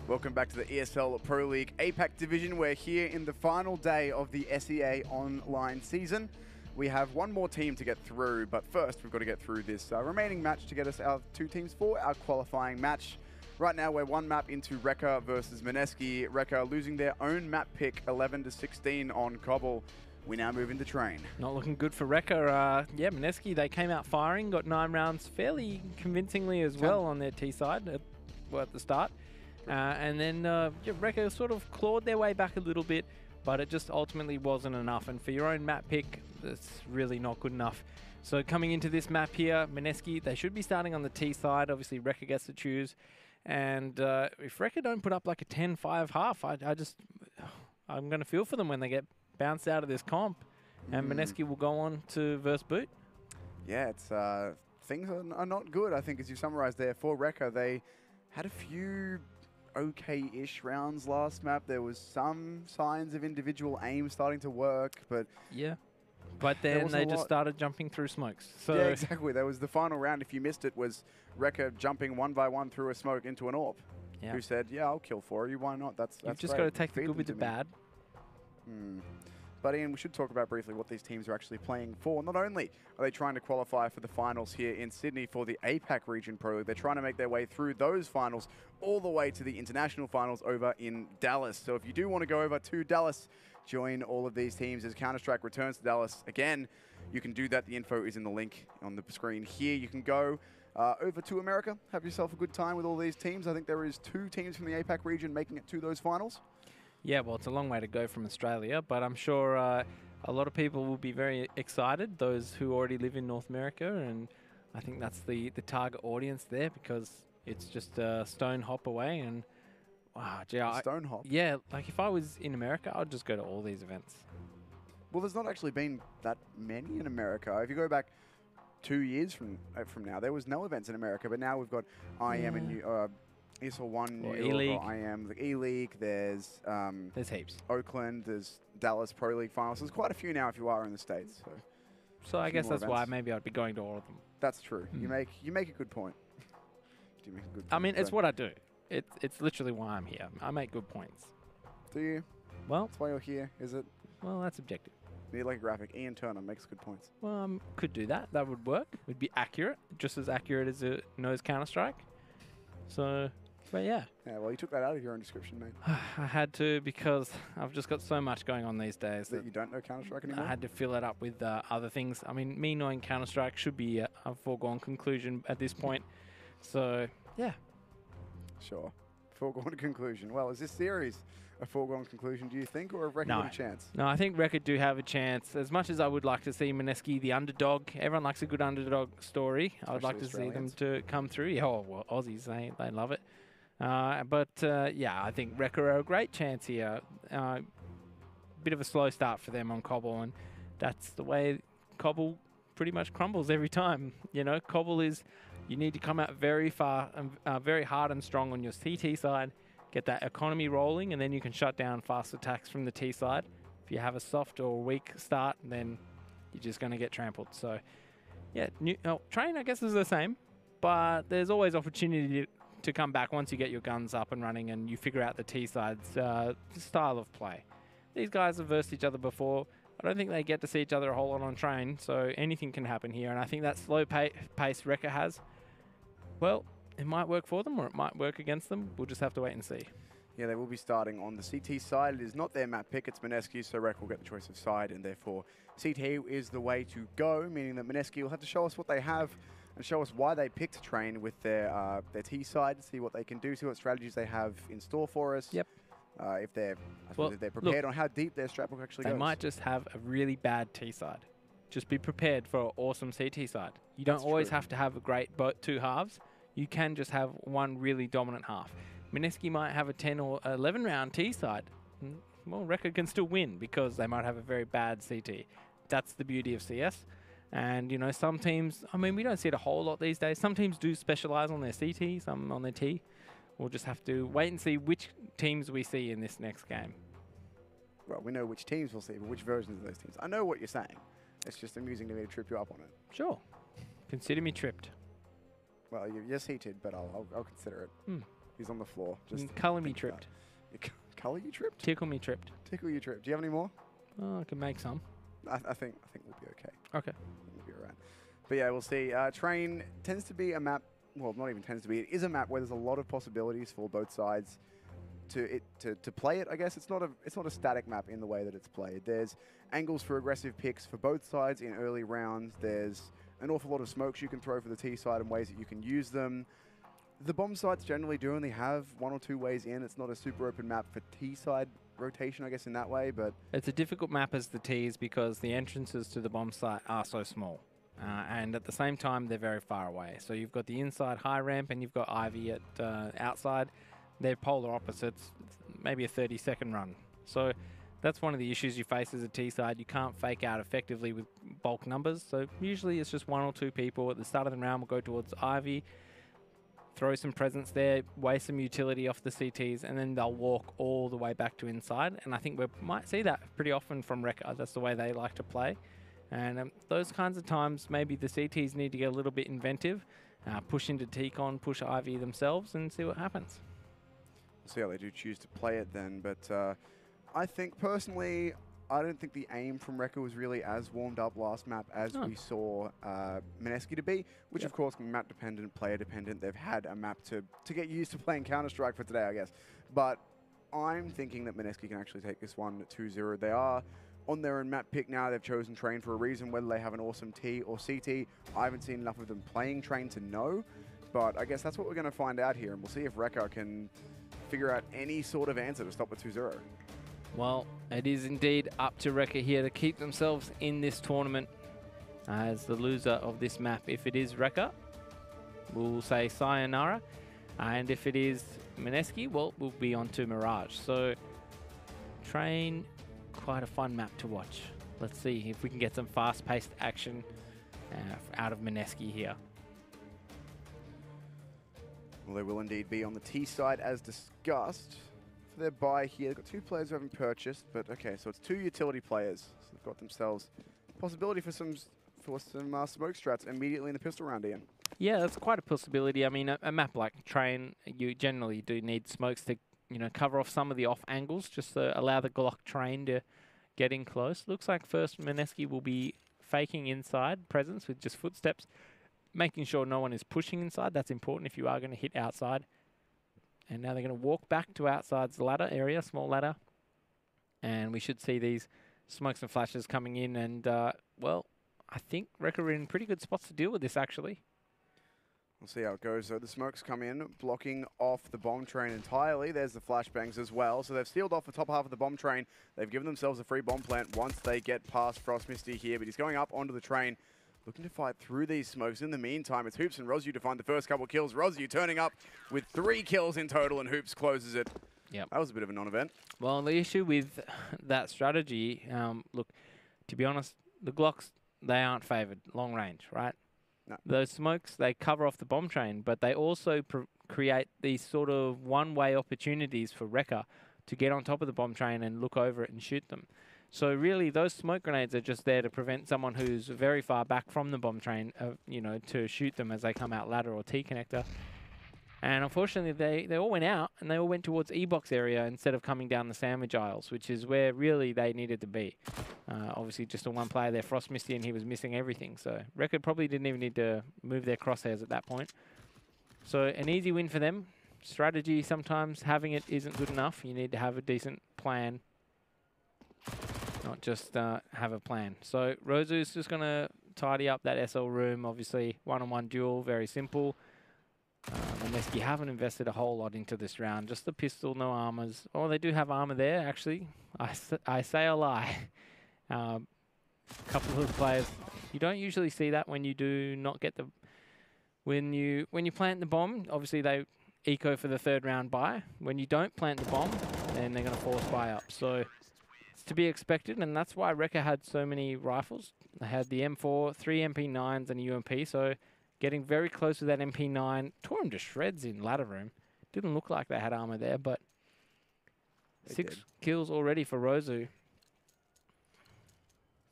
Welcome back to the ESL Pro League APAC division. We're here in the final day of the SEA online season. We have one more team to get through, but first we've got to get through this remaining match to get us our two teams for our qualifying match. Right now we're one map into Recca versus Mineski. Recca losing their own map pick 11-16 on Cobble. We now move into train. Not looking good for Recca. Yeah, Mineski, they came out firing, got 9 rounds fairly convincingly as well on their T side at the start. And then Recca sort of clawed their way back a little bit, but it just ultimately wasn't enough. And for your own map pick, it's really not good enough. So coming into this map here, Mineski, they should be starting on the T side. Obviously, Recca gets to choose. And if Recca don't put up like a 10-5 half, I'm going to feel for them when they get bounced out of this comp. And Mineski will go on to verse Boot. Yeah, it's things are not good, I think, as you summarized there. For Recca, they had a few okay-ish rounds last map. There was some signs of individual aim starting to work, but yeah. But then they just started jumping through smokes. So yeah, exactly. That was the final round. If you missed it, was Recca jumping one by one through a smoke into an AWP. Yeah. Who said, "Yeah, I'll kill for you. Why not? That's You've just got to take the good with the bad." But Ian, we should talk about briefly what these teams are actually playing for. Not only are they trying to qualify for the finals here in Sydney for the APAC Region Pro League, they're trying to make their way through those finals all the way to the international finals over in Dallas. So if you do want to go over to Dallas, join all of these teams as Counter-Strike returns to Dallas again. You can do that. The info is in the link on the screen here. You can go over to America, have yourself a good time with all these teams. I think there is 2 teams from the APAC region making it to those finals. Yeah, well, it's a long way to go from Australia, but I'm sure a lot of people will be very excited, those who already live in North America, and I think that's the target audience there because it's just a stone hop away. And wow, gee, stone hop? Yeah, like if I was in America, I'd just go to all these events. Well, there's not actually been that many in America. If you go back 2 years from now, there was no events in America, but now we've got IM and ESL 1, New York, IM, the E-League, there's heaps. Oakland, there's Dallas Pro League finals. There's quite a few now if you are in the States. So I guess that's why maybe I'd be going to all of them. That's true. You make a good point. Do you make a good point? I mean, it's what I do. It's literally why I'm here. I make good points. Do you? Well, that's why you're here, is it? Well, that's objective. Need like a graphic. Ian Turner makes good points. Well, could do that. That would work. It would be accurate, just as accurate as it knows Counter-Strike. So, but yeah. Yeah, well, you took that out of your own description, mate. I had to because I've just got so much going on these days. That you don't know Counter-Strike anymore? I had to fill it up with other things. I mean, me knowing Counter-Strike should be a foregone conclusion at this point. So, yeah. Sure. Foregone conclusion. Well, is this series a foregone conclusion, do you think, or have Recca got a chance? No, I think Recca do have a chance. As much as I would like to see Mineski the underdog, everyone likes a good underdog story. I would like to see them to come through. Yeah, well, Aussies, they love it. Yeah, I think Recca are a great chance here. Bit of a slow start for them on Cobble, and that's the way Cobble pretty much crumbles every time. You know, Cobble is, you need to come out very far and very hard and strong on your CT side, get that economy rolling, and then you can shut down fast attacks from the T side. If you have a soft or weak start, then you're just going to get trampled. So, yeah, train, I guess, is the same, but there's always opportunity to come back once you get your guns up and running and you figure out the T side's style of play. These guys have versed each other before. I don't think they get to see each other a whole lot on train, so anything can happen here. And I think that slow pace Recca has, well, it might work for them or it might work against them. We'll just have to wait and see. Yeah, they will be starting on the CT side. It is not their map pick, it's Mineski, so Recca will get the choice of side, and therefore CT is the way to go, meaning that Mineski will have to show us what they have and show us why they picked train with their T side, see what they can do, see what strategies they have in store for us. Yep. If they're prepared on how deep their strat book actually goes. They might just have a really bad T side. Just be prepared for an awesome CT side. You don't always have to have a great 2 halves. You can just have one really dominant half. Mineski might have a 10 or 11 round T side. Well, Recca can still win because they might have a very bad CT. That's the beauty of CS. And, you know, some teams, I mean, we don't see it a whole lot these days. Some teams do specialize on their CT, some on their T. We'll just have to wait and see which teams we see in this next game. Well, we know which teams we'll see, but which versions of those teams? I know what you're saying. It's just amusing to me to trip you up on it. Sure. Consider me tripped. Well, you're heated, but I'll consider it. He's on the floor. Just colour me tripped. Colour you tripped? Tickle me tripped. Tickle you tripped. Do you have any more? Oh, I can make some. I think we'll be okay. Okay. We'll be all right. But yeah, we'll see. Train tends to be a map. Well, not even tends to be. It is a map where there's a lot of possibilities for both sides to play it. I guess it's not a static map in the way that it's played. There's angles for aggressive picks for both sides in early rounds. There's an awful lot of smokes you can throw for the T side and ways that you can use them. The bomb sites generally do only have 1 or 2 ways in. It's not a super open map for T side rotation, I guess, in that way. But it's a difficult map as the T's because the entrances to the bomb site are so small. And at the same time, they're very far away. So you've got the inside high ramp and you've got Ivy at outside. They're polar opposites, maybe a 30-second run. So that's one of the issues you face as a T side. You can't fake out effectively with bulk numbers. So usually it's just 1 or 2 people. At the start of the round, we'll go towards Ivy, throw some presence there, waste some utility off the CTs, and then they'll walk all the way back to inside. And I think we might see that pretty often from Recca. That's the way they like to play. And those kinds of times, maybe the CTs need to get a little bit inventive, push into T-Con, push Ivy themselves, and see what happens. We'll see how they do choose to play it then. But I think, personally, I don't think the aim from Recca was really as warmed up last map as we saw Mineski to be, which, of course, can be map-dependent, player-dependent. They've had a map to get used to playing Counter-Strike for today, I guess. But I'm thinking that Mineski can actually take this one 2-0. They are on their own map pick now. They've chosen Train for a reason, whether they have an awesome T or CT. I haven't seen enough of them playing Train to know, but I guess that's what we're going to find out here, and we'll see if Recca can figure out any sort of answer to stop the 2-0. Well, it is indeed up to Recca here to keep themselves in this tournament as the loser of this map. If it is Recca, we'll say sayonara, and if it is Mineski, well, we'll be on to Mirage. So, Train, quite a fun map to watch. Let's see if we can get some fast-paced action out of Mineski here. Well, they will indeed be on the T side as discussed. For their buy here, they've got 2 players who haven't purchased, but okay, so it's 2 utility players. So they've got themselves possibility for some smoke strats immediately in the pistol round, Ian. Yeah, that's quite a possibility. I mean, a map like Train, you generally do need smokes to, you know, cover off some of the off angles, just to allow the Glock Train to get in close. Looks like first Mineski will be faking inside presence with just footsteps, making sure no one is pushing inside. That's important if you are going to hit outside. And now they're going to walk back to outside's ladder area, small ladder. And we should see these smokes and flashes coming in. And, well, I think Recca are in pretty good spots to deal with this, actually. We'll see how it goes. So the smokes come in, blocking off the bomb train entirely. There's the flashbangs as well. So they've sealed off the top half of the bomb train. They've given themselves a free bomb plant once they get past Frost Misty here. But he's going up onto the train, looking to fight through these smokes. In the meantime, it's Hoops and Rozu to find the first couple kills. Rozu turning up with 3 kills in total, and Hoops closes it. Yep. That was a bit of a non-event. Well, the issue with that strategy, look, to be honest, the Glocks, they aren't favoured long range, right? No. Those smokes, they cover off the bomb train, but they also create these sort of one-way opportunities for Recca to get on top of the bomb train and look over it and shoot them. So really, those smoke grenades are just there to prevent someone who's very far back from the bomb train, you know, to shoot them as they come out ladder or T-connector. And unfortunately, they all went out, and they all went towards E-box area instead of coming down the sandwich aisles, which is where really they needed to be. Obviously, just a one player there, Frost Misty, and he was missing everything. So Recca probably didn't even need to move their crosshairs at that point. So an easy win for them. Strategy, sometimes having it isn't good enough. You need to have a decent plan, not just have a plan. So Rozu's just going to tidy up that SL room. Obviously, one-on-one duel, very simple. Mineski haven't invested a whole lot into this round. Just the pistol, no armors. Oh, they do have armor there, actually. I say a lie. A couple of the players. You don't usually see that when you do not get the... When you plant the bomb, obviously they eco for the 3rd round buy. When you don't plant the bomb, then they're going to force buy up. So it's to be expected, and that's why Recca had so many rifles. They had the M4, 3 MP9s, and a UMP, so getting very close to that MP9. Tore him to shreds in ladder room. Didn't look like they had armor there, but 6 kills already for Rozu.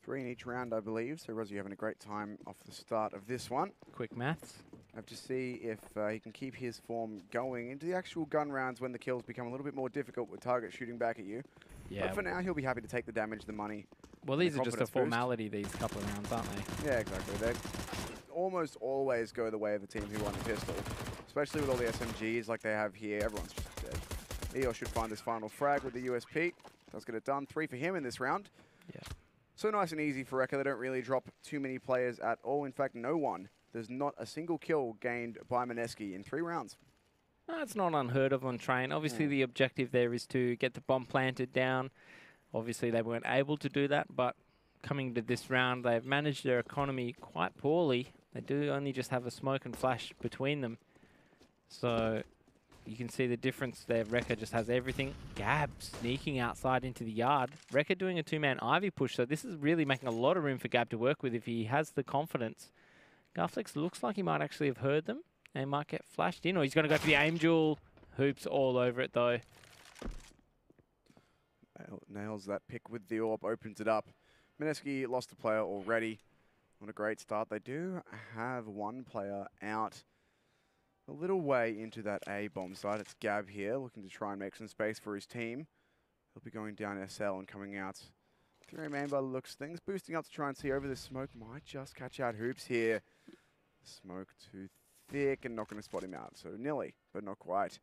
3 in each round, I believe. So Rozu having a great time off the start of this one. Quick maths. Have to see if he can keep his form going into the actual gun rounds when the kills become a little bit more difficult with targets shooting back at you. Yeah. But for now, he'll be happy to take the damage, the money. Well, these are just a formality, these couple of rounds, aren't they? Yeah, exactly. They almost always go the way of the team who won the pistol, especially with all the SMGs like they have here. Everyone's just dead. Eos should find this final frag with the USP. Does get it done. 3 for him in this round. Yeah. So nice and easy for Recca. They don't really drop too many players at all. In fact, no one. There's not a single kill gained by Mineski in 3 rounds. That's not unheard of on train. Obviously, the objective there is to get the bomb planted down. Obviously, they weren't able to do that, but coming to this round, they've managed their economy quite poorly. They do only just have a smoke and flash between them. So you can see the difference there. Recca just has everything. Gab sneaking outside into the yard. Recca doing a 2-man Ivy push, so this is really making a lot of room for Gab to work with if he has the confidence. Garflex looks like he might actually have heard them and might get flashed in, or he's going to go for the aim duel. Hoops all over it, though. Nails that pick with the AWP, opens it up. Mineski lost a player already. What a great start. They do have one player out a little way into that A bomb site. It's Gab here, looking to try and make some space for his team. He'll be going down SL and coming out 3-man by the looks of things. Boosting up to try and see over the smoke. Might just catch out Hoops here. Smoke too thick and not going to spot him out. So nearly, but not quite.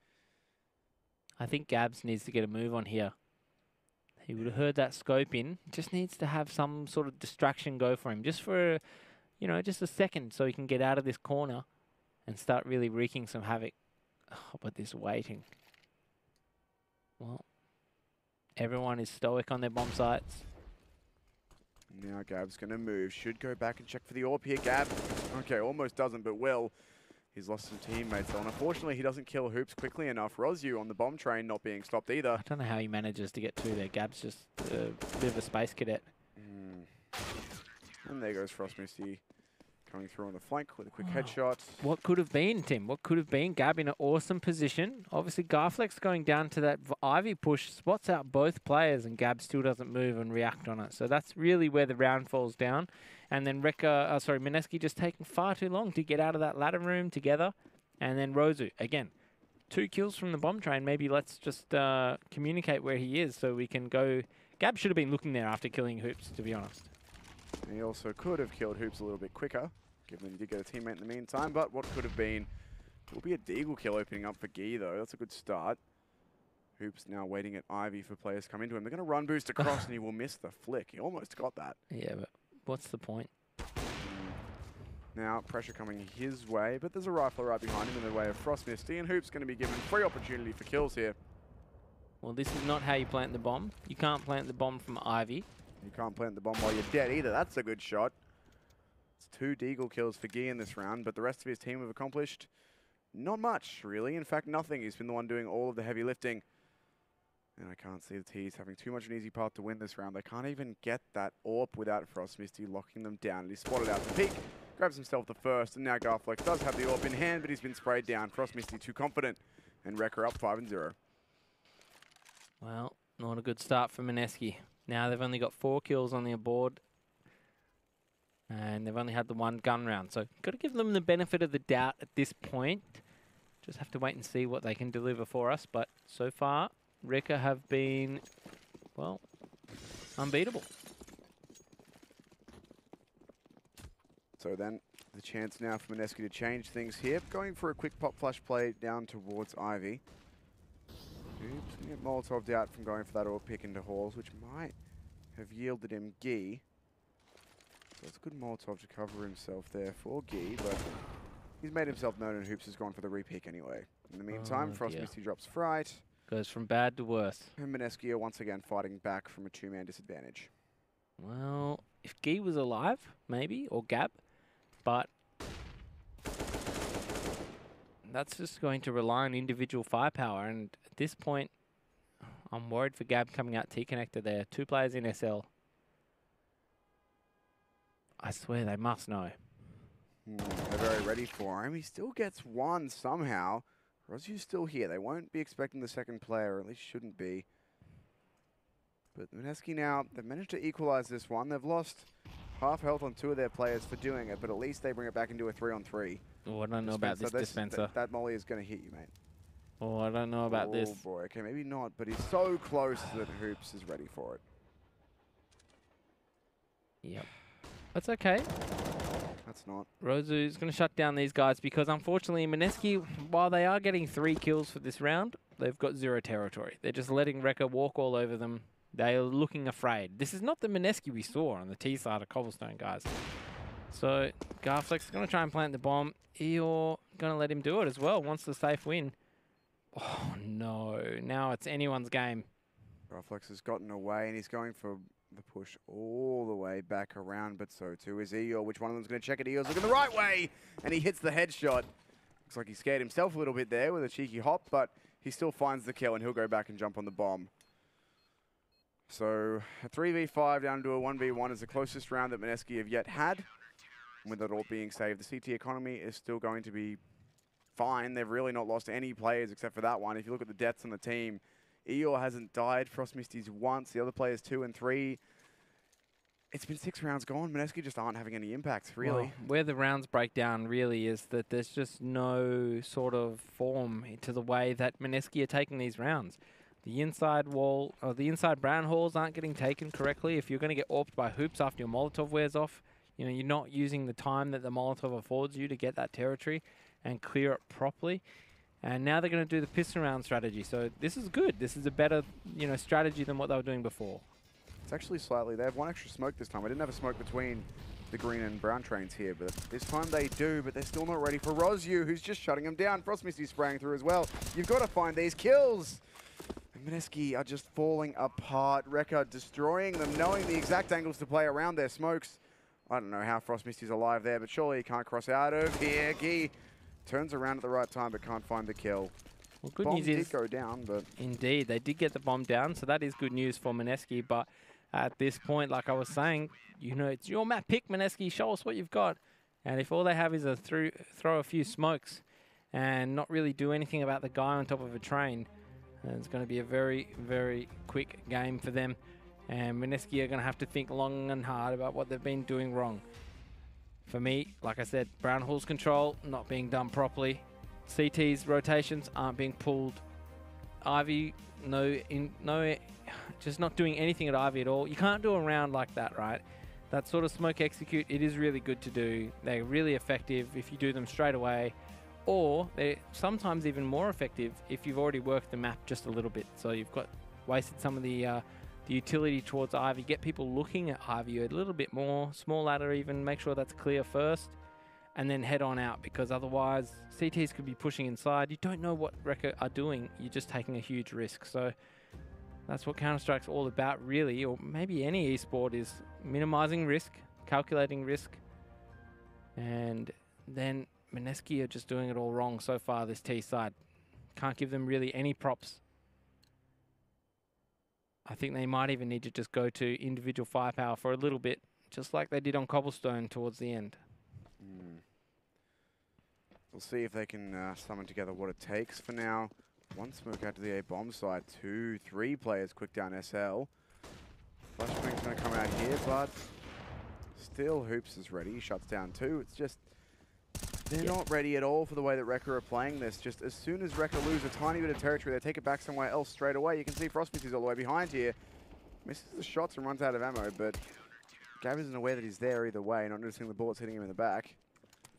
I think Gabs needs to get a move on here. He would have heard that scope in. Just needs to have some sort of distraction go for him. Just for, you know, just a second so he can get out of this corner and start really wreaking some havoc. Oh, but this waiting. Well, everyone is stoic on their bomb sites. Now Gab's going to move. Should go back and check for the AWP here. Gab, okay, almost doesn't, but will. He's lost some teammates, though, and unfortunately he doesn't kill Hoops quickly enough. Rosu on the bomb train not being stopped either. I don't know how he manages to get 2 there. Gab's just a bit of a space cadet. And there goes Frost Misty coming through on the flank with a quick headshot. What could have been, Tim? What could have been? Gab in an awesome position. Obviously, Garflex going down to that Ivy push, spots out both players, and Gab still doesn't move and react on it. So that's really where the round falls down. And then Mineski just taking far too long to get out of that ladder room together. And then Rosu, again, 2 kills from the bomb train. Maybe let's just communicate where he is so we can go. Gab should have been looking there after killing Hoops, to be honest. And he also could have killed Hoops a little bit quicker, given he did get a teammate in the meantime. But what could have been will be a Deagle kill opening up for Guy, though. That's a good start. Hoops now waiting at Ivy for players to come into him. They're going to run boost across, and he will miss the flick. He almost got that. Yeah, but what's the point? Now, pressure coming his way, but there's a rifler right behind him in the way of Frost Misty, and Hoops going to be given free opportunity for kills here. Well, this is not how you plant the bomb. You can't plant the bomb from Ivy. You can't plant the bomb while you're dead either. That's a good shot. It's 2 Deagle kills for Guy in this round, but the rest of his team have accomplished not much, really. In fact, nothing. He's been the one doing all of the heavy lifting. And I can't see the T's having too much an easy path to win this round. They can't even get that AWP without Frost Misty locking them down. And he's spotted out the peak, grabs himself the first, and now Garflex does have the AWP in hand, but he's been sprayed down. Frost Misty too confident, and Recca up 5-0. Well, not a good start for Mineski. Now they've only got 4 kills on their board, and they've only had the 1 gun round. So got to give them the benefit of the doubt at this point. Just have to wait and see what they can deliver for us. But so far, Recca have been, well, unbeatable. So then, the chance now for Mineski to change things here. Going for a quick pop flash play down towards Ivy. Oops, going to get Molotov'd out from going for that AWP pick into Halls, which might have yielded him Guy. So it's a good Molotov to cover himself there for Guy, but he's made himself known, and Hoops has gone for the repick anyway. In the meantime, Frost Misty drops Fright. Goes from bad to worse. And Mineski are once again fighting back from a 2-man disadvantage. Well, if Guy was alive, maybe, or Gab, but that's just going to rely on individual firepower, and at this point, I'm worried for Gab coming out T-connector there. 2 players in SL. I swear they must know. They're very ready for him. He still gets 1 somehow. Rosu's still here. They won't be expecting the second player, or at least shouldn't be. But Mineski now, they've managed to equalize this one. They've lost half health on 2 of their players for doing it, but at least they bring it back into a 3-on-3. Oh, I don't know about this dispenser. That molly is going to hit you, mate. Oh, I don't know about this. Oh, boy. Okay, maybe not, but he's so close that Hoops is ready for it. Yep. That's okay. That's not. Rozu's going to shut down these guys because, unfortunately, Mineski, while they are getting 3 kills for this round, they've got 0 territory. They're just letting Recca walk all over them. They are looking afraid. This is not the Mineski we saw on the T side of Cobblestone, guys. So, Garflex is going to try and plant the bomb. Eeyore going to let him do it as well. Wants the safe win. Oh, no. Now it's anyone's game. Garflex has gotten away, and he's going for the push all the way back around, but so too is Eeyore. Which one of them's going to check it? Eeyore's looking the right way, and he hits the headshot. Looks like he scared himself a little bit there with a cheeky hop, but he still finds the kill, and he'll go back and jump on the bomb. So a 3v5 down to a 1v1 is the closest round that Mineski have yet had. And with it all being saved, the CT economy is still going to be fine. They've really not lost any players except for that one. If you look at the deaths on the team, Eeyore hasn't died. Frost Misty's once. The other players 2 and 3. It's been 6 rounds gone. Mineski just aren't having any impact, really. Well, where the rounds break down really is that there's just no sort of form to the way that Mineski are taking these rounds. The inside wall, or the inside brown halls aren't getting taken correctly. If you're going to get AWPed by Hoops after your Molotov wears off, you know, you're not using the time that the Molotov affords you to get that territory and clear it properly. And now they're going to do the piston round strategy. So this is good. This is a better, you know, strategy than what they were doing before. It's actually slightly. They have 1 extra smoke this time. I didn't have a smoke between the green and brown trains here, but this time they do, but they're still not ready for Rozu, who's just shutting them down. Frost Misty's spraying through as well. You've got to find these kills. And Mineski are just falling apart. Recca destroying them, knowing the exact angles to play around their smokes. I don't know how Frost Misty's alive there, but surely he can't cross out of here. Gee turns around at the right time, but can't find the kill. Well, good bomb news is did go down, but indeed they did get the bomb down, so that is good news for Mineski. But at this point, like I was saying, you know, it's your map pick, Mineski. Show us what you've got. And if all they have is a throw a few smokes and not really do anything about the guy on top of a train, it's going to be a very, very quick game for them. And Mineski are going to have to think long and hard about what they've been doing wrong. For me, like I said, Brown Hall's control not being done properly. CT's rotations aren't being pulled. Ivy, just not doing anything at Ivy at all. You can't do a round like that, right? That sort of smoke execute, it is really good to do. They're really effective if you do them straight away. Or they're sometimes even more effective if you've already worked the map just a little bit. So you've got wasted some of the utility towards Ivy. Get people looking at Ivy a little bit more. Small ladder even. Make sure that's clear first. And then head on out, because otherwise CTs could be pushing inside. You don't know what Recca are doing. You're just taking a huge risk. So that's what Counter-Strike's all about, really. Or maybe any esport is minimizing risk, calculating risk. And then Mineski are just doing it all wrong so far, this T side. Can't give them really any props. I think they might even need to just go to individual firepower for a little bit, just like they did on Cobblestone towards the end. We'll see if they can summon together what it takes. For now, 1 smoke out to the A bomb side, 2, 3 players quick down SL. Flashbang's going to come out here, but still Hoops is ready. He shuts down 2. It's just they're not ready at all for the way that Recca are playing this. Just as soon as Recca lose a tiny bit of territory, they take it back somewhere else straight away. You can see Frost Misty's all the way behind here. Misses the shots and runs out of ammo, but Gav isn't aware that he's there either way, not noticing the bullets hitting him in the back.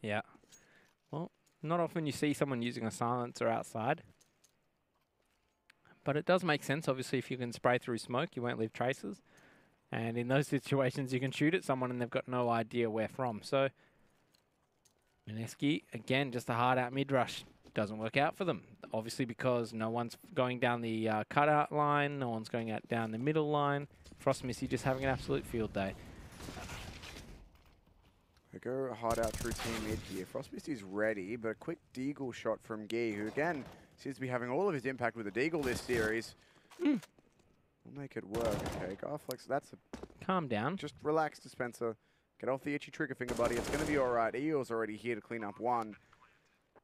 Yeah. Well, not often you see someone using a silencer outside. But it does make sense, obviously, if you can spray through smoke, you won't leave traces. And in those situations, you can shoot at someone and they've got no idea where from. So, Mineski, again, just a hard-out mid-rush. Doesn't work out for them. Obviously, because no one's going down the cutout line, no one's going out down the middle line. Frost Misty just having an absolute field day. They go hard out through team mid here. Frost Misty's ready, but a quick deagle shot from Guy, who again seems to be having all of his impact with the deagle this series. We'll make it work. Okay, Garflex, that's a... Calm down. Just relax, Dispenser. Get off the itchy trigger finger, buddy. It's going to be all right. Eeyore's already here to clean up 1.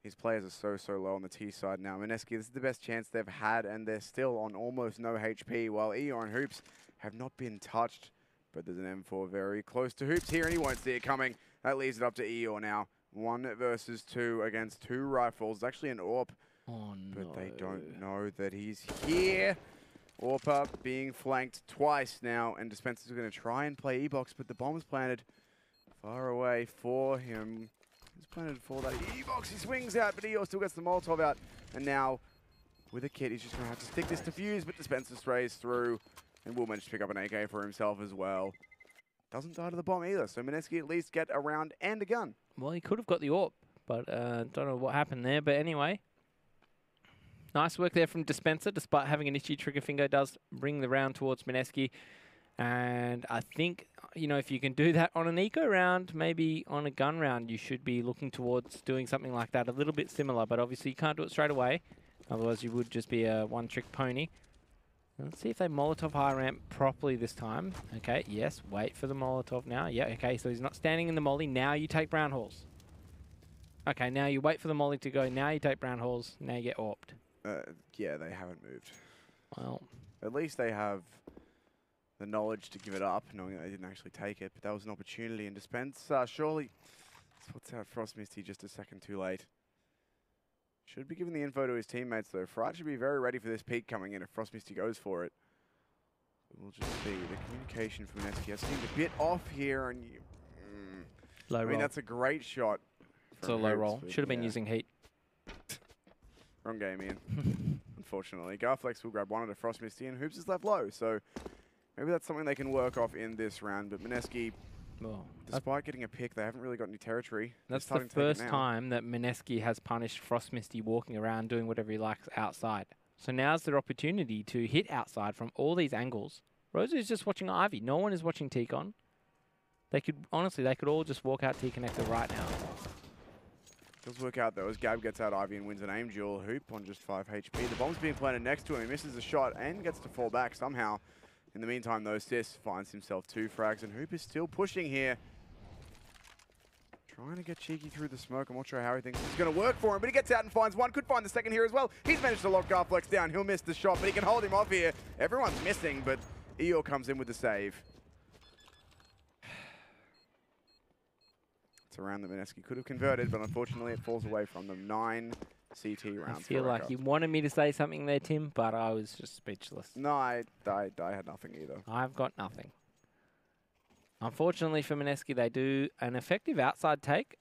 His players are so low on the T side now. Mineski, this is the best chance they've had, and they're still on almost no HP, while Eeyore and Hoops have not been touched But there's an M4 very close to Hoops here, and he won't see it coming. That leaves it up to Eeyore now. 1 versus 2 against 2 rifles. It's actually an AWP. Oh, no. But they don't know that he's here. AWP up, being flanked twice now, and Dispenser's going to try and play E-Box, but the bomb's planted far away for him. He's planted for that E-Box. He swings out, but Eeyore still gets the Molotov out. And now, with a kit, he's just going to have to stick this defuse, but Dispenser sprays through and will manage to pick up an AK for himself as well. Doesn't die to the bomb either, so Mineski at least get a round and a gun. Well, he could have got the AWP, but don't know what happened there. But anyway, nice work there from Dispenser, despite having an itchy trigger finger, does bring the round towards Mineski. And I think, you know, if you can do that on an eco round, maybe on a gun round, you should be looking towards doing something like that, a little bit similar. But obviously you can't do it straight away, otherwise you would just be a one-trick pony. Let's see if they Molotov high ramp properly this time. Okay, yes, wait for the Molotov now. Yeah, okay, so he's not standing in the molly. Now you take brown halls. Okay, now you wait for the molly to go. Now you take brown halls. Now you get AWP'd. Yeah, they haven't moved. Well, at least they have the knowledge to give it up, knowing that they didn't actually take it. But that was an opportunity, and Dispense surely puts out Frost Misty just a second too late. Should be giving the info to his teammates, though. Fright should be very ready for this peak coming in if Frost Misty goes for it. We'll just see. The communication from Mineski has seemed a bit off here. And low roll. I mean, that's a great shot. It's a low roll. Should have been using heat. Wrong game, Ian. Unfortunately. Garflex will grab one at a Frost Misty, and Hoops is left low. So maybe that's something they can work off in this round. But Mineski, despite getting a pick, they haven't really got any territory. That's the first time that Mineski has punished Frost Misty walking around doing whatever he likes outside. So now's their opportunity to hit outside from all these angles. Rosa is just watching Ivy. No one is watching T-Con. They could, honestly, they could all just walk out T-Connector right now. Does work out, though, as Gab gets out Ivy and wins an aim duel. Hoop on just 5 HP. The bomb's being planted next to him. He misses a shot and gets to fall back somehow. In the meantime, though, Sis finds himself 2 frags, and Hoop is still pushing here. Trying to get cheeky through the smoke. I'm not sure how he thinks this is going to work for him, but he gets out and finds one. Could find the second here as well. He's managed to lock Garflex down. He'll miss the shot, but he can hold him off here. Everyone's missing, but Eeyore comes in with the save. It's a round that Mineski could have converted, but unfortunately it falls away from them. 9 CT rounds. I feel like Recca. you wanted me to say something there, Tim, but I was just speechless. No, I had nothing either. I've got nothing. Unfortunately for Mineski, they do an effective outside take,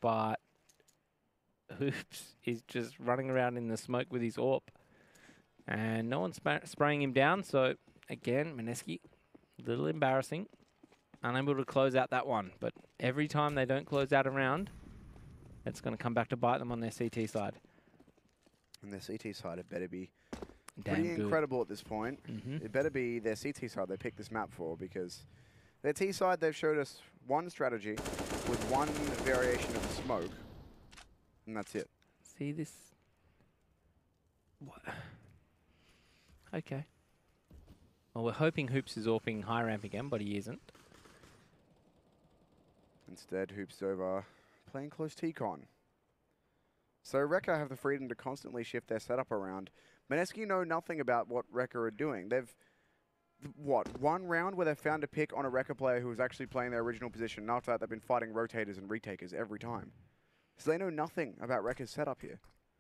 but Hoops is just running around in the smoke with his AWP, and no one's spraying him down. So again, Mineski, a little embarrassing, unable to close out that one. But every time they don't close out a round, it's going to come back to bite them on their CT side. And their CT side, it better be Damn pretty good. incredible at this point. It better be their CT side they picked this map for, because their T side, they've showed us one strategy with one variation of the smoke, and that's it. See this? What? Okay. Well, we're hoping Hoops is AWPing high ramp again, but he isn't. Instead, Hoops over playing close T-Con. So Recca have the freedom to constantly shift their setup around. Mineski know nothing about what Recca are doing. They've, one round where they've found a pick on a Recca player who was actually playing their original position, and after that they've been fighting rotators and retakers every time. So they know nothing about Recca's setup here.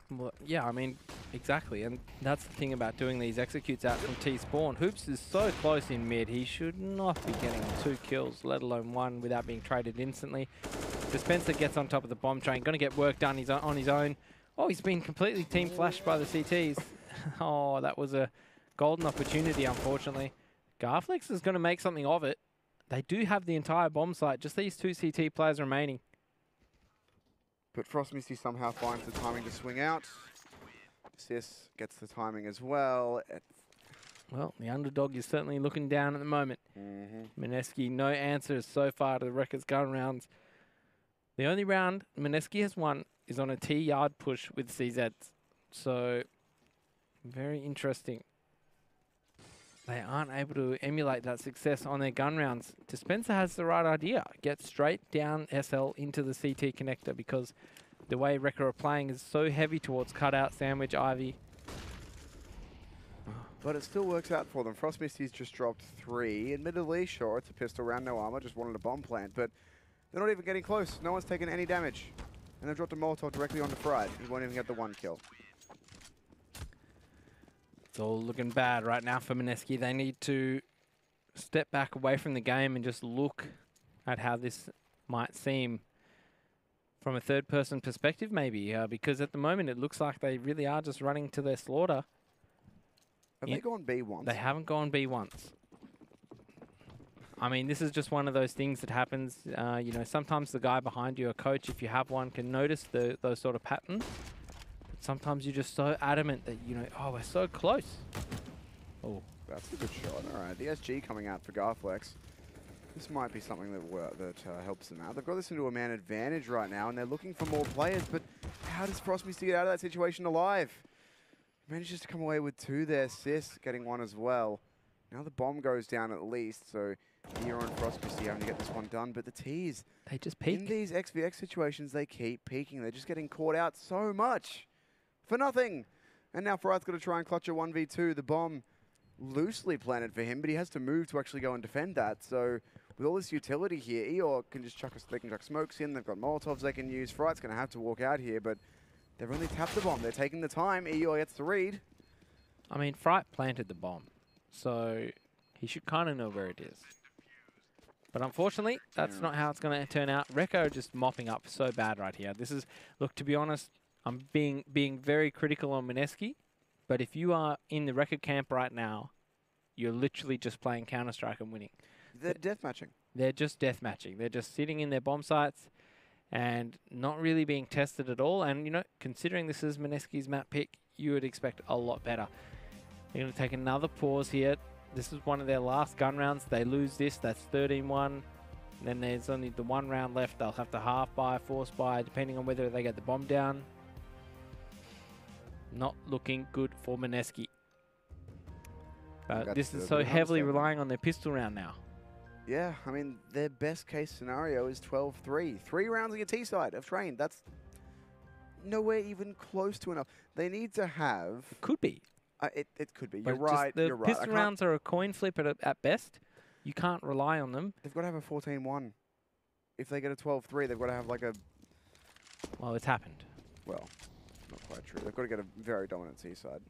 Well, yeah, I mean, exactly. And that's the thing about doing these executes out from T-Spawn. Hoops is so close in mid, he should not be getting 2 kills, let alone 1, without being traded instantly. Dispenser gets on top of the bomb train, going to get work done on his own. Oh, he's been completely team flashed by the CTs. Oh, that was a golden opportunity, unfortunately. Garflex is going to make something of it. They do have the entire bomb site, just these 2 CT players remaining. But Frost Misty somehow finds the timing to swing out. Sis gets the timing as well. Well, the underdog is certainly looking down at the moment. Mineski, no answers so far to the Recca's gun rounds. The only round Mineski has won is on a T-yard push with CZs. So, very interesting. They aren't able to emulate that success on their gun rounds. Dispenser has the right idea. Get straight down SL into the CT connector, because the way Recca are playing is so heavy towards cutout, sandwich, Ivy. But it still works out for them. Frost Misty's just dropped 3. Admittedly, sure, it's a pistol round, no armor, just wanted a bomb plant, but they're not even getting close. No one's taken any damage. And they've dropped a Molotov directly onto Fried. He won't even get the 1 kill. It's all looking bad right now for Mineski. They need to step back away from the game and just look at how this might seem from a third-person perspective, maybe, because at the moment it looks like they really are just running to their slaughter. Have they gone B once? They haven't gone B once. I mean, this is just one of those things that happens. You know, sometimes the guy behind you, a coach, if you have one, can notice those sort of patterns. But sometimes you're just so adamant that, you know, oh, we're so close. Oh, that's a good shot. All right, the SG coming out for Garflex. This might be something that helps them out. They've got this into a man advantage right now, and they're looking for more players. But how does Frost Misty get out of that situation alive? Manages to come away with 2 there. Sis getting 1 as well. Now the bomb goes down at least, so here on Frost Misty having to get this one done. But the T's, they just peek. In these XVX situations, they keep peeking. They're just getting caught out so much for nothing. And now Fried's got to try and clutch a 1v2. The bomb loosely planted for him, but he has to move to actually go and defend that. So with all this utility here, Eeyore can just chuck smokes in. They've got Molotovs they can use. Fried's going to have to walk out here, but they've only tapped the bomb. They're taking the time. Eeyore gets the read. I mean, Fright planted the bomb, so he should kind of know where it is. But unfortunately, that's not how it's going to turn out. Recca are just mopping up so bad right here. This is, look, to be honest, I'm being very critical on Mineski, but if you are in the Recca camp right now, you're literally just playing Counter-Strike and winning. They're deathmatching. They're just deathmatching. They're just sitting in their bomb sites and not really being tested at all. And, you know, considering this is Mineski's map pick, you would expect a lot better. They're going to take another pause here. This is one of their last gun rounds. They lose this, that's 13-1. Then there's only the 1 round left. They'll have to half buy, force buy, depending on whether they get the bomb down. Not looking good for Mineski. This is so heavily relying on their pistol round now. Yeah, I mean, their best case scenario is 12-3. 3 rounds on your T side of train. That's nowhere even close to enough. They need to have... It could be. It could be. You're right. The pistol rounds are a coin flip at best. You can't rely on them. They've got to have a 14-1. If they get a 12-3, they've got to have like a... Well, it's happened. Well, not quite true. They've got to get a very dominant C side.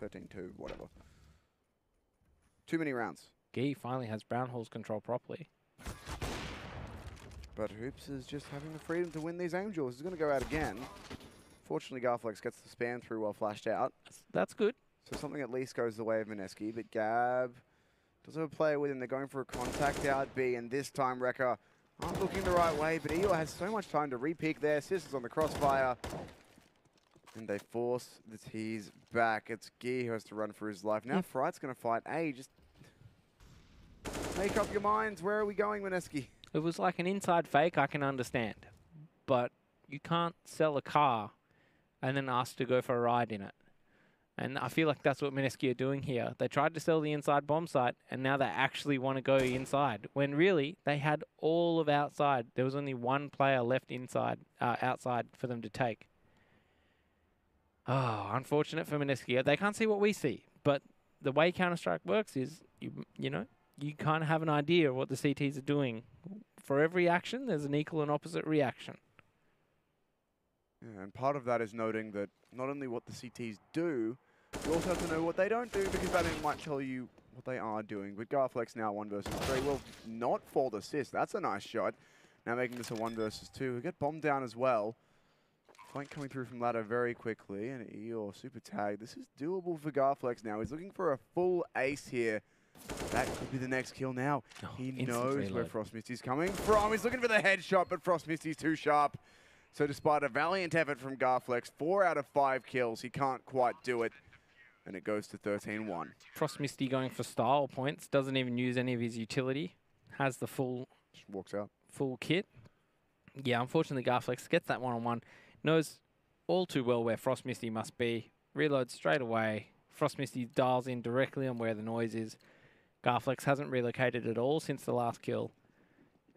13-2, whatever. Too many rounds. Gee finally has Brown Hall's control properly. But Hoops is just having the freedom to win these aim duels. He's going to go out again. Fortunately, Garflex gets the spam through while flashed out. That's good. So something at least goes the way of Mineski. But Gab does have a player with him. They're going for a contact out B. And this time, Recca aren't looking the right way. But Eeyore has so much time to re-peek there. Sis is on the crossfire. And they force the T's back. It's Gee who has to run for his life. Now Fright's going to fight A. Just make up your minds. Where are we going, Mineski? It was like an inside fake, I can understand. But you can't sell a car and then ask to go for a ride in it. And I feel like that's what Mineski are doing here. They tried to sell the inside bomb site, and now they actually want to go inside. When really, they had all of outside. There was only 1 player left outside for them to take. Oh, unfortunate for Mineski. They can't see what we see. But the way Counter-Strike works is, you know, you kind of have an idea of what the CTs are doing. For every action, there's an equal and opposite reaction. Yeah, and part of that is noting that not only what the CTs do, you also have to know what they don't do, because that might tell you what they are doing. But Garflex now 1 versus 3 will not fall to assist. That's a nice shot. Now making this a 1 versus 2. We get bombed down as well. Flank coming through from ladder very quickly, and Eeyore super tag. This is doable for Garflex now. He's looking for a full ace here. That could be the next kill now. Oh, he knows where Frost Misty's coming from. He's looking for the headshot, but Frost Misty's too sharp. So despite a valiant effort from Garflex, 4 out of 5 kills, he can't quite do it. And it goes to 13-1. Frost Misty going for style points. Doesn't even use any of his utility. Has the full... Just walks out. Full kit. Yeah, unfortunately, Garflex gets that one-on-one. Knows all too well where Frost Misty must be. Reloads straight away. Frost Misty dials in directly on where the noise is. Garflex hasn't relocated at all since the last kill.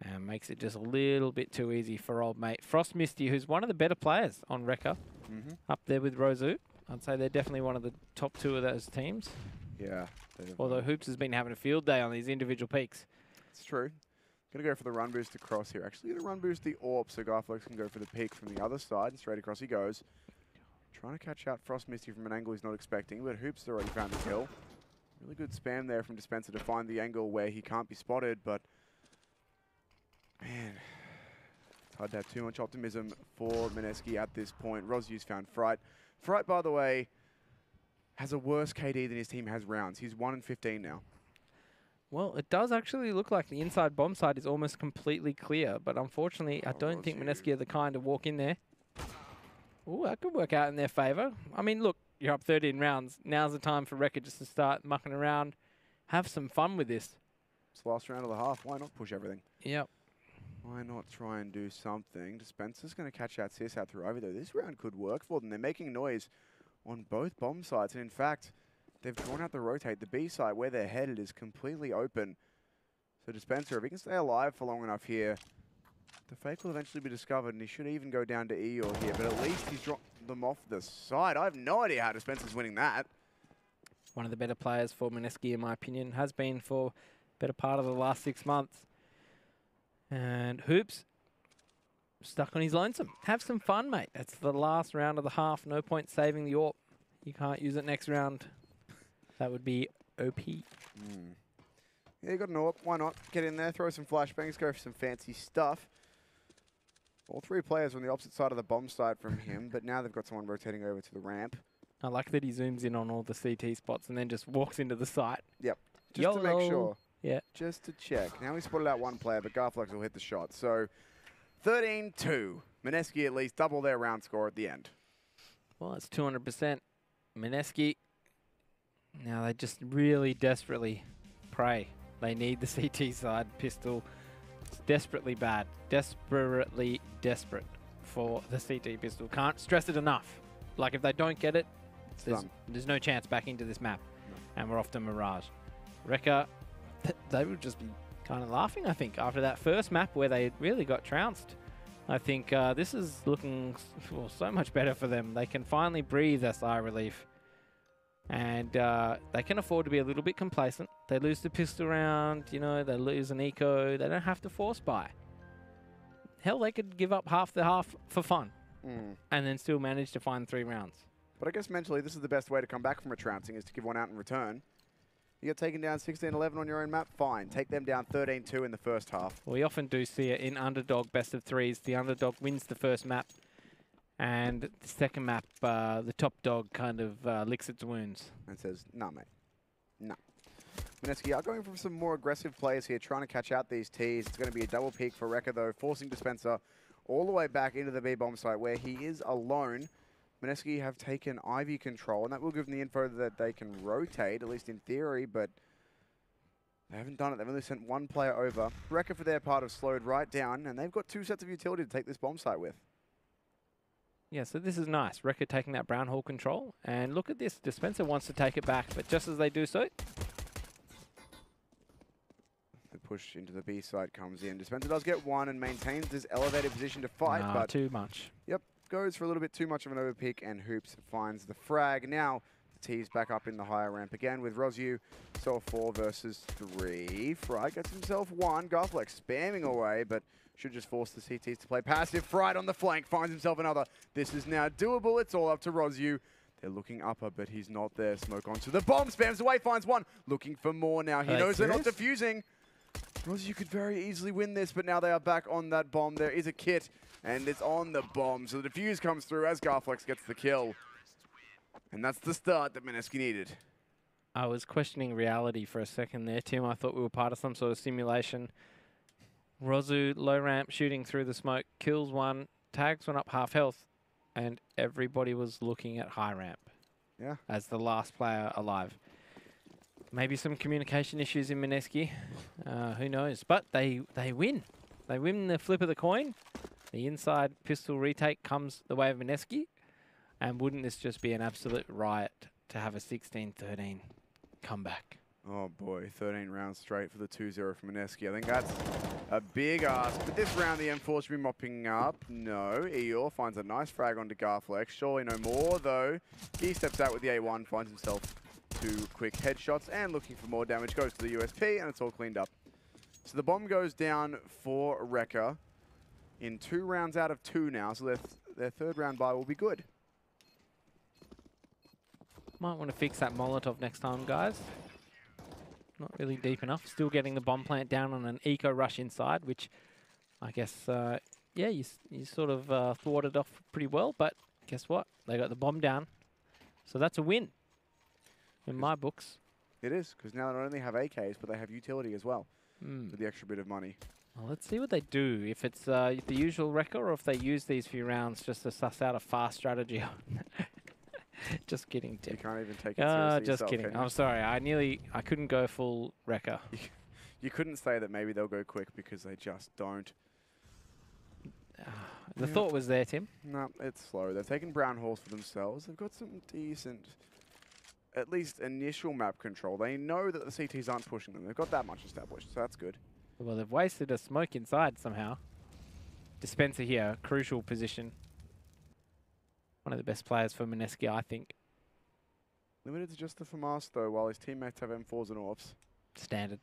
And makes it just a little bit too easy for old mate Frost Misty, who's one of the better players on Recca. Up there with Rosu. I'd say they're definitely one of the top 2 of those teams. Yeah. Although Hoops has been having a field day on these individual peaks. It's true. Going to go for the run boost across here. Actually going to run boost the AWP so Garflex can go for the peak from the other side. And straight across he goes. Trying to catch out Frost Misty from an angle he's not expecting, but Hoops has already found the kill. Really good spam there from Dispenser to find the angle where he can't be spotted, but man, it's hard to have too much optimism for Mineski at this point. Rosyu's found Fright. Fright, by the way, has a worse KD than his team has rounds. He's 1-15 now. Well, it does actually look like the inside bomb side is almost completely clear, but unfortunately, I don't think Mineski are the kind to walk in there. Ooh, that could work out in their favour. I mean, look, you're up 13 rounds. Now's the time for Recca just to start mucking around. Have some fun with this. It's the last round of the half. Why not push everything? Yep. Why not try and do something? Dispenser's going to catch out CS out through Ivy, though. This round could work for them. They're making noise on both bomb sides. And in fact, they've drawn out the rotate. The B side, where they're headed, is completely open. So Dispenser, if he can stay alive for long enough here, the fake will eventually be discovered, and he should even go down to Eeyore here. But at least he's dropped them off the side. I have no idea how Dispenser's winning that. One of the better players for Mineski, in my opinion, has been for better part of the last 6 months. And Hoops, stuck on his lonesome. Have some fun, mate. It's the last round of the half. No point saving the AWP. You can't use it next round. That would be OP. Yeah, you got an AWP. Why not? Get in there, throw some flashbangs, go for some fancy stuff. All three players are on the opposite side of the bomb side from him, but now they've got someone rotating over to the ramp. I like that he zooms in on all the CT spots and then just walks into the site. Yep. Just to make sure. Yeah. Just to check. Now he spotted out one player, but Garflex will hit the shot. So 13-2. Mineski at least double their round score at the end. Well, it's 200%. Mineski, now they just really desperately pray. They need the CT side pistol. It's desperately bad. Desperately desperate for the CT pistol. Can't stress it enough. Like, if they don't get it, there's no chance back into this map. No. And we're off to Mirage. Recca, they would just be kind of laughing, I think, after that first map where they really got trounced. I think this is looking so much better for them. They can finally breathe a sigh of relief. And they can afford to be a little bit complacent. They lose the pistol round, you know, they lose an eco. They don't have to force buy. Hell, they could give up half the half for fun. And then still manage to find 3 rounds. But I guess mentally, this is the best way to come back from a trouncing, is to give one out in return. You get taken down 16-11 on your own map, fine. Take them down 13-2 in the first half. We often do see it in underdog best of 3s. The underdog wins the first map. And the second map, the top dog kind of licks its wounds. And says, nah, mate. Nah. Mineski are going for some more aggressive players here, trying to catch out these Ts. It's going to be a double peak for Recca, though, forcing Dispenser all the way back into the B-bomb site, where he is alone. Mineski have taken Ivy control, and that will give them the info that they can rotate, at least in theory, but they haven't done it. They've only sent one player over. Recca, for their part, have slowed right down, and they've got 2 sets of utility to take this bomb site with. Yeah, so this is nice. Recca taking that brown hole control. And look at this. Dispenser wants to take it back, but just as they do so, the push into the B side comes in. Dispenser does get one and maintains this elevated position to fight, nah, but too much. Yep, goes for a little bit too much of an overpick, and Hoops finds the frag. Now the T's back up in the higher ramp again with Rosyu. So a 4 versus 3. Fright gets himself 1. Garflex spamming away, but should just force the CTs to play passive. Fright on the flank finds himself another. This is now doable. It's all up to Rosyu. They're looking upper, but he's not there. Smoke onto the bomb. Spams away, finds 1. Looking for more now. He knows they're not defusing. Rosyu could very easily win this, but now they are back on that bomb. There is a kit, and it's on the bomb. So the defuse comes through as Garflex gets the kill. And that's the start that Mineski needed. I was questioning reality for a second there, Tim. I thought we were part of some sort of simulation. Rozu, low ramp, shooting through the smoke, kills 1, tags 1 up half health, and everybody was looking at high ramp. Yeah. As the last player alive. Maybe some communication issues in Mineski. Who knows? But they win. They win the flip of the coin. The inside pistol retake comes the way of Mineski. And wouldn't this just be an absolute riot to have a 16-13 comeback? Oh boy, 13 rounds straight for the 2-0 from Mineski. I think that's a big ask. But this round, the M4 should be mopping up. No, Eeyore finds a nice frag onto Garflex. Surely no more, though. He steps out with the A1, finds himself 2 quick headshots and looking for more damage. Goes to the USP and it's all cleaned up. So the bomb goes down for Recca in 2 rounds out of 2 now. So their third round bye will be good. Might want to fix that Molotov next time, guys. Not really deep enough. Still getting the bomb plant down on an eco rush inside, which I guess, yeah, you sort of thwarted off pretty well. But guess what? They got the bomb down. So that's a win in my books. It is, because now they not only have AKs, but they have utility as well for the extra bit of money. Well, let's see what they do. If it's the usual Recca or if they use these few rounds just to suss out a fast strategy. Just kidding, Tim. You can't even take it seriously just yourself, kidding. I'm sorry. I couldn't go full Recca. You couldn't say that maybe they'll go quick because they just don't. The thought was there, Tim. No, it's slow. They've taken brown horse for themselves. They've got some decent, at least initial map control. They know that the CTs aren't pushing them. They've got that much established, so that's good. Well, they've wasted a smoke inside somehow. Dispenser here, crucial position. One of the best players for Mineski, I think. Limited to just the FAMAS, though, while his teammates have M4s and AWPs. Standard.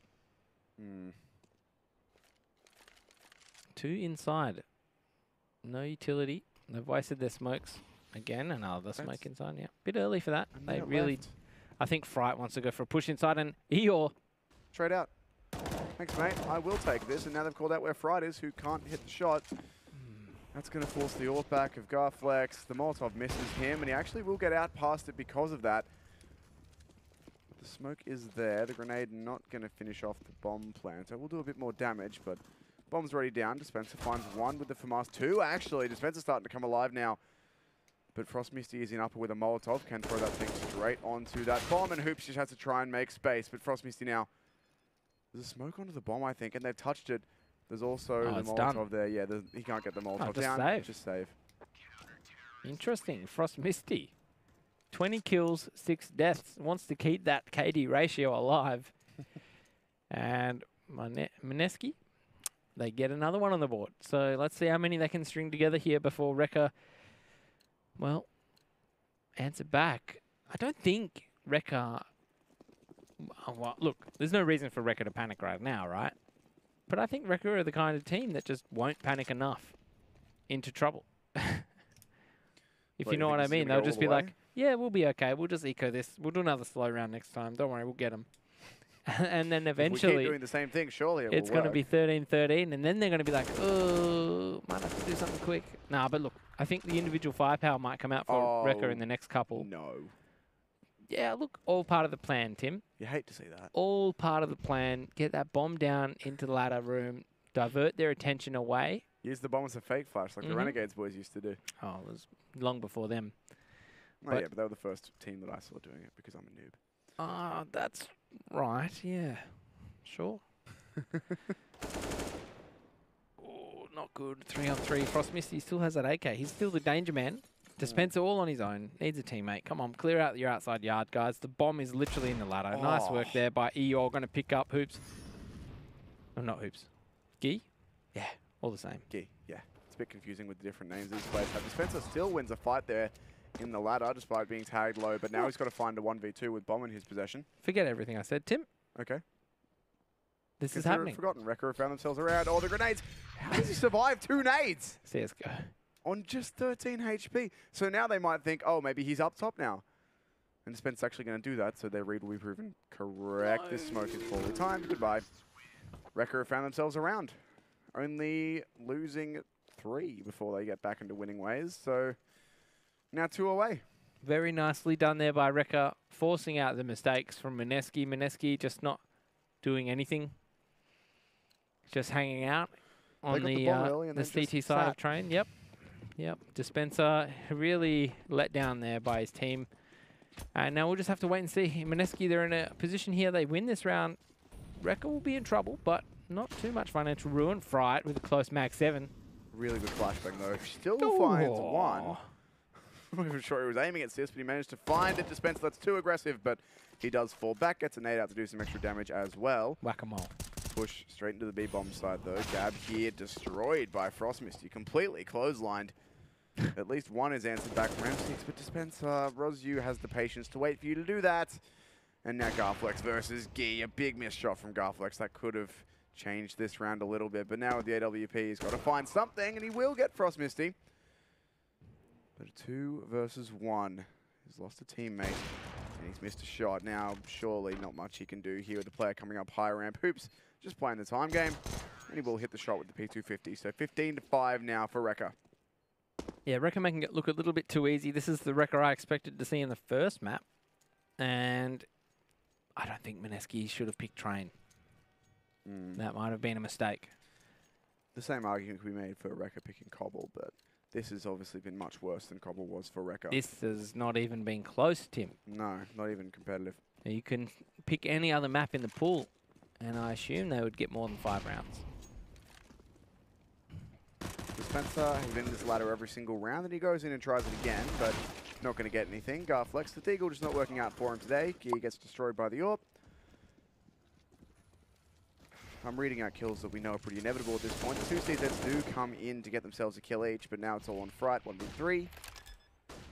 2 inside. No utility. They've wasted their smokes again. Another smoke inside. Yeah, bit early for that. They really, I think Fright wants to go for a push inside, and Eeyore. Straight out. Thanks, mate. I will take this. And now they've called out where Fright is, who can't hit the shot. That's going to force the AWP back of Garflex. The Molotov misses him, and he actually will get out past it because of that. The smoke is there. The grenade not going to finish off the bomb plant. So we'll do a bit more damage, but bomb's already down. Dispenser finds 1 with the FAMAS. 2, actually. Dispenser's starting to come alive now. But Frost Misty is in upper with a Molotov. Can throw that thing straight onto that bomb, and Hoops just has to try and make space. But Frost Misty now. There's a smoke onto the bomb, I think, and they've touched it. There's also the Molotov there. Yeah, he can't get the Molotov down. Save. Just save. Interesting. Frost Misty. 20 kills, 6 deaths. Wants to keep that KD ratio alive. And Mineski, they get another one on the board. So let's see how many they can string together here before Recca, well, answer back. I don't think Recca... Well, look, there's no reason for Recca to panic right now, right? But I think Recca are the kind of team that just won't panic enough into trouble. If you know what I mean, they'll just be like, yeah, we'll be okay. We'll just eco this. We'll do another slow round next time. Don't worry, we'll get them. And then eventually... If we keep doing the same thing, surely it's going to be 13-13, and then they're going to be like, oh, might have to do something quick. Nah, but look, I think the individual firepower might come out for Recca in the next couple. No. Yeah, look, all part of the plan, Tim. You hate to see that. All part of the plan. Get that bomb down into the ladder room. Divert their attention away. Use the bomb as a fake flash like the Renegades boys used to do. Oh, it was long before them. Oh, yeah, but they were the first team that I saw doing it because I'm a noob. Ah, that's right, yeah. Sure. Oh, not good. 3-on-3. Frost Misty still has that AK. He's still the danger man. Dispenser all on his own. Needs a teammate. Come on, clear out your outside yard, guys. The bomb is literally in the ladder. Oh. Nice work there by Eeyore. Going to pick up Hoops. Oh, not Hoops. Gee? Yeah, all the same. Gee, yeah. It's a bit confusing with the different names these players have. Dispenser still wins a fight there in the ladder despite being tagged low, but now he's got to find a 1v2 with bomb in his possession. Forget everything I said, Tim. Okay. This is happening. Forgotten. Recca found themselves around. Oh, the grenades. How does he survive 2 nades? CSGO. On just 13 HP. So now they might think, oh, maybe he's up top now. And Spence's actually going to do that, so their read will be proven correct. No. This smoke is poorly timed. Goodbye. Recca found themselves around. Only losing 3 before they get back into winning ways. So now 2 away. Very nicely done there by Recca, forcing out the mistakes from Mineski. Mineski just not doing anything. Just hanging out on the CT side of train. Yep. Yep, Dispenser really let down there by his team. And now we'll just have to wait and see. Mineski, they're in a position here. They win this round. Recca will be in trouble, but not too much financial ruin. Fright with a close mag 7. Really good flashbang, though. Still finds 1. I'm not even sure he was aiming at Sis, but he managed to find it. Dispenser, that's too aggressive, but he does fall back. Gets a nade out to do some extra damage as well. Whack-a-mole. Push straight into the B-bomb side, though. Gab here destroyed by Frost Misty. Completely clotheslined. At least 1 is answered back from M6, but Dispenser, Rosu has the patience to wait for you to do that. And now Garflex versus Gee. A big missed shot from Garflex. That could have changed this round a little bit. But now with the AWP, he's got to find something, and he will get Frost Misty. But a 2 versus 1. He's lost a teammate, and he's missed a shot. Now, surely not much he can do here with the player coming up high ramp. Hoops just playing the time game, and he will hit the shot with the P250. So 15-5 now for Recca. Yeah, Recca making it look a little bit too easy. This is the Recca I expected to see in the first map. And I don't think Mineski should have picked Train. That might have been a mistake. The same argument could be made for Recca picking Cobble, but this has obviously been much worse than Cobble was for Recca. This has not even been close, Tim. No, not even competitive. You can pick any other map in the pool, and I assume they would get more than 5 rounds. Spencer, he's been in this ladder every single round, and he goes in and tries it again, but not going to get anything. Garflex, the Deagle just not working out for him today. Gear gets destroyed by the AWP. I'm reading out kills that we know are pretty inevitable at this point. The 2 CZs do come in to get themselves a kill each, but now it's all on Fright, 1v3.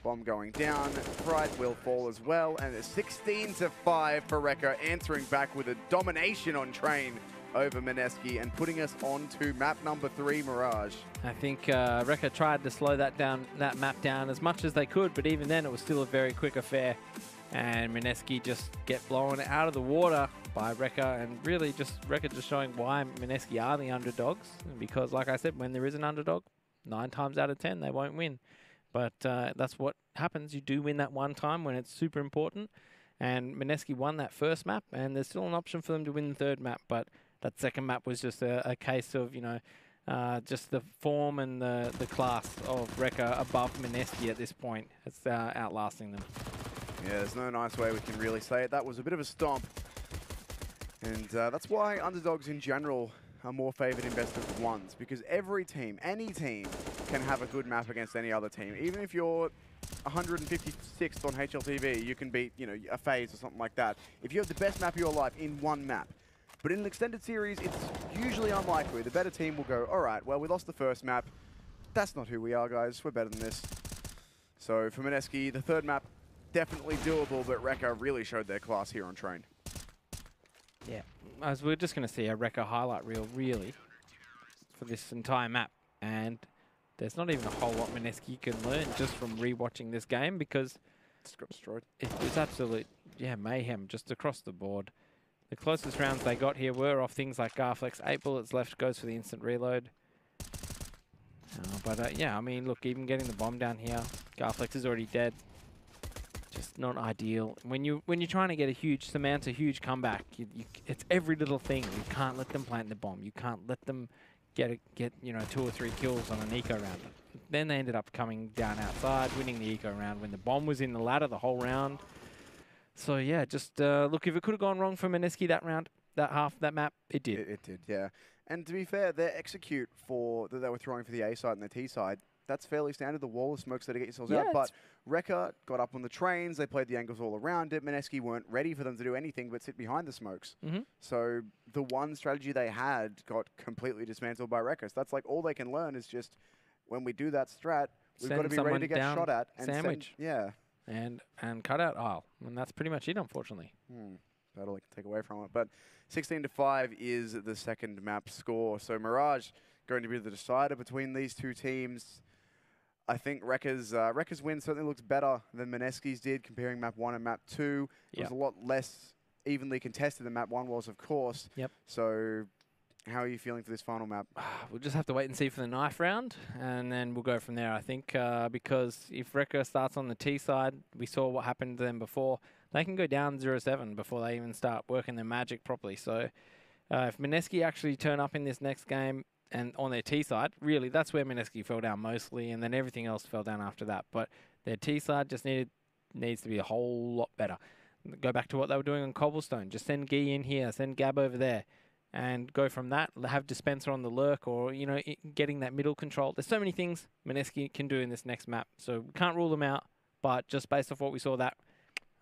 Bomb going down. Fright will fall as well, and it's 16-5 for Recca, answering back with a domination on Train over Mineski and putting us on to map number 3, Mirage. I think Recca tried to slow that map down as much as they could, but even then it was still a very quick affair. And Mineski just get blown out of the water by Recca, and really just Recca just showing why Mineski are the underdogs. Because like I said, when there is an underdog, 9 times out of 10 they won't win. But that's what happens. You do win that one time when it's super important. And Mineski won that first map, and there's still an option for them to win the third map. But that second map was just a case of, you know, just the form and the class of Recca above Mineski at this point. It's outlasting them. Yeah, there's no nice way we can really say it. That was a bit of a stomp. And that's why underdogs in general are more favored in best of ones, because every team, any team, can have a good map against any other team. Even if you're 156th on HLTV, you can beat, you know, a FaZe or something like that. If you have the best map of your life in one map. But in an extended series, it's usually unlikely. The better team will go, all right, well, we lost the first map. That's not who we are, guys. We're better than this. So for Mineski, the third map, definitely doable, but Recca really showed their class here on Train. Yeah, as we're just going to see a Recca highlight reel, really, for this entire map. And there's not even a whole lot Mineski can learn just from rewatching this game, because Just got destroyed. it was absolute, yeah, mayhem just across the board. The closest rounds they got here were off things like Garflex. 8 bullets left, goes for the instant reload. But yeah, I mean, look, even getting the bomb down here, Garflex is already dead. Just not ideal. When you're trying to get a huge Samantha huge comeback, it's every little thing. You can't let them plant the bomb. You can't let them get 2 or 3 kills on an eco round. Then they ended up coming down outside, winning the eco round when the bomb was in the ladder the whole round. So yeah, just look, if it could have gone wrong for Mineski that round, that map, it did. It did, yeah. And to be fair, their execute that they were throwing for the A side and the T side, that's fairly standard. The wall of smokes there to get yourselves out. But Recca got up on the trains. They played the angles all around it. Mineski weren't ready for them to do anything but sit behind the smokes. So the one strategy they had got completely dismantled by Recca. So that's like all they can learn is just when we do that strat, we've got to be ready to get shot at. And sandwich. Yeah. And cut out aisle. And that's pretty much it, unfortunately. That'll take away from it. But 16-5 is the second map score. So Mirage going to be the decider between these two teams. I think Recca's win certainly looks better than Mineski's did, comparing map 1 and map 2. It was a lot less evenly contested than map 1 was, of course. So how are you feeling for this final map? We'll just have to wait and see for the knife round, and then we'll go from there, I think, because if Recca starts on the T side, we saw what happened to them before. They can go down 0-7 before they even start working their magic properly. So if Mineski actually turn up in this next game and on their T side, really, that's where Mineski fell down mostly, and then everything else fell down after that. But their T side just needs to be a whole lot better. Go back to what they were doing on Cobblestone. Just send Guy in here, send Gab over there, and go from that. Have Dispenser on the lurk, or, you know, getting that middle control. There's so many things Mineski can do in this next map, so we can't rule them out. But just based off what we saw,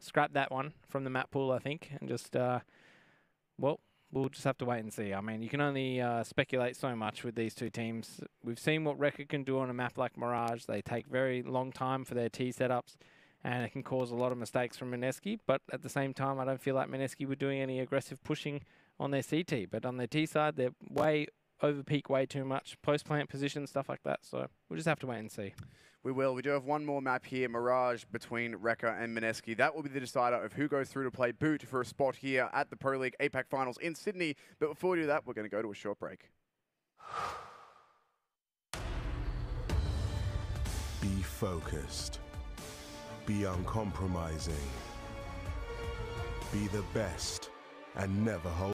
scrap that one from the map pool, I think, and just, well, we'll just have to wait and see. I mean, you can only speculate so much with these two teams. We've seen what Recca can do on a map like Mirage. They take very long time for their T setups. and it can cause a lot of mistakes from Mineski. But at the same time, I don't feel like Mineski were doing any aggressive pushing on their CT. But on their T side, they're way over peak way too much, post-plant position, stuff like that. So we'll just have to wait and see. We will. We do have one more map here, Mirage between Recca and Mineski. That will be the decider of who goes through to play boot for a spot here at the Pro League APAC Finals in Sydney. But before we do that, we're going to go to a short break. Be focused. Be uncompromising. Be the best and never hold